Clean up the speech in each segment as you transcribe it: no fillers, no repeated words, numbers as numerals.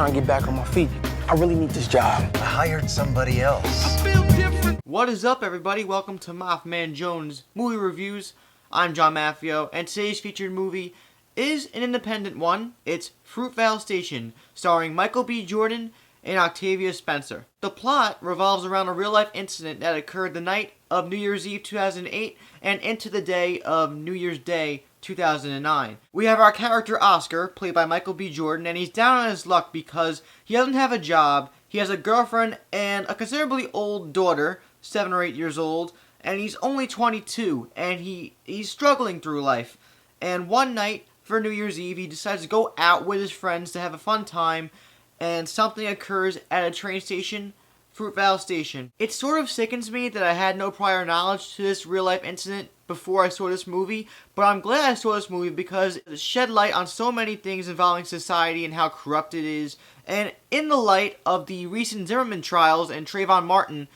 trying to get back on my feet. I really need this job. I hired somebody else. I feel different. What is up, everybody? Welcome to MaffmanJones Movie Reviews. I'm John Maffio, and today's featured movie is an independent one. It's Fruitvale Station, starring Michael B. Jordan and Octavia Spencer. The plot revolves around a real-life incident that occurred the night of New Year's Eve 2008 and into the day of New Year's Day 2009. We have our character Oscar, played by Michael B. Jordan, and he's down on his luck because he doesn't have a job, he has a girlfriend and a considerably old daughter, 7 or 8 years old, and he's only 22, and he's struggling through life. And one night, for New Year's Eve, he decides to go out with his friends to have a fun time, and something occurs at a train station, Fruitvale Station. It sort of sickens me that I had no prior knowledge to this real-life incident before I saw this movie, but I'm glad I saw this movie because it shed light on so many things involving society and how corrupt it is. And in the light of the recent Zimmerman trials and Trayvon Martin,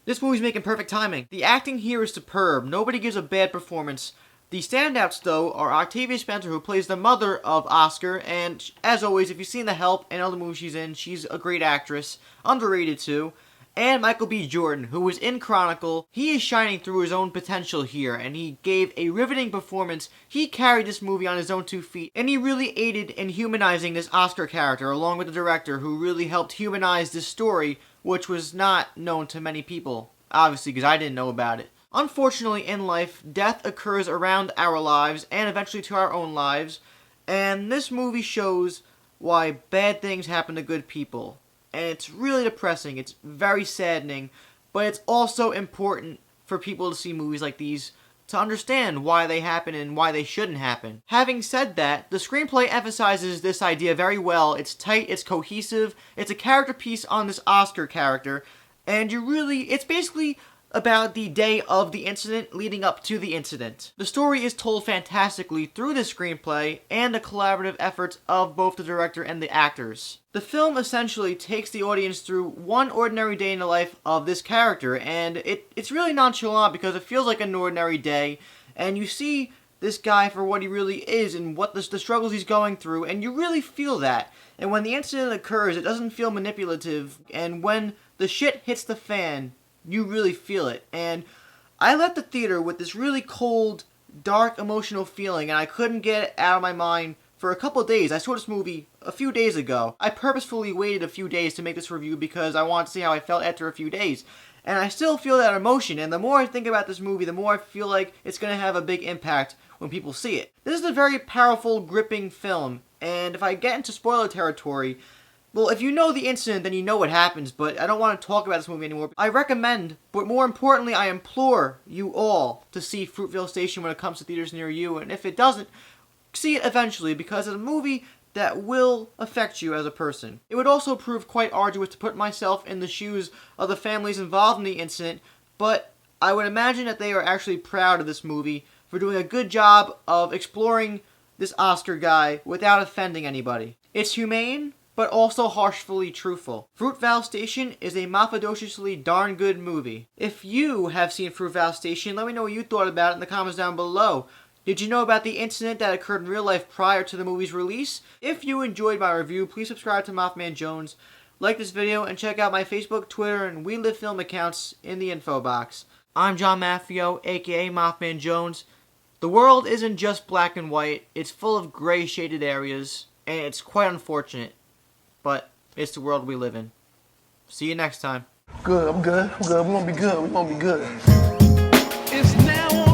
this movie's making perfect timing. The acting here is superb. Nobody gives a bad performance. The standouts, though, are Octavia Spencer, who plays the mother of Oscar, and as always, if you've seen The Help and other movies she's in, she's a great actress, underrated too. And Michael B. Jordan, who was in Chronicle. He is shining through his own potential here, and he gave a riveting performance. He carried this movie on his own 2 feet, and he really aided in humanizing this Oscar character, along with the director, who really helped humanize this story, which was not known to many people, obviously, because I didn't know about it. Unfortunately, in life, death occurs around our lives, and eventually to our own lives, and this movie shows why bad things happen to good people. And it's really depressing, it's very saddening, but it's also important for people to see movies like these to understand why they happen and why they shouldn't happen. Having said that, the screenplay emphasizes this idea very well. It's tight, it's cohesive, it's a character piece on this Oscar character, and it's basically about the day of the incident leading up to the incident. The story is told fantastically through the screenplay and the collaborative efforts of both the director and the actors. The film essentially takes the audience through one ordinary day in the life of this character, and it's really nonchalant because it feels like an ordinary day, and you see this guy for what he really is and what the struggles he's going through, and you really feel that. And when the incident occurs, it doesn't feel manipulative, and when the shit hits the fan, you really feel it. And I left the theater with this really cold, dark, emotional feeling, and I couldn't get it out of my mind for a couple of days. I saw this movie a few days ago. I purposefully waited a few days to make this review because I wanted to see how I felt after a few days. And I still feel that emotion, and the more I think about this movie, the more I feel like it's going to have a big impact when people see it. This is a very powerful, gripping film, and if I get into spoiler territory, well, if you know the incident, then you know what happens, but I don't want to talk about this movie anymore. I recommend, but more importantly, I implore you all to see Fruitvale Station when it comes to theaters near you, and if it doesn't, see it eventually, because it's a movie that will affect you as a person. It would also prove quite arduous to put myself in the shoes of the families involved in the incident, but I would imagine that they are actually proud of this movie for doing a good job of exploring this Oscar guy without offending anybody. It's humane, but also harshly truthful. Fruitvale Station is a mafadociously darn good movie. If you have seen Fruitvale Station, let me know what you thought about it in the comments down below. Did you know about the incident that occurred in real life prior to the movie's release? If you enjoyed my review, please subscribe to MaffmanJones, like this video, and check out my Facebook, Twitter, and We Live Film accounts in the info box. I'm John Maffio, aka MaffmanJones. The world isn't just black and white, it's full of gray shaded areas, and it's quite unfortunate. But it's the world we live in. See you next time. Good, I'm good. We're gonna be good. We're gonna be good. It's now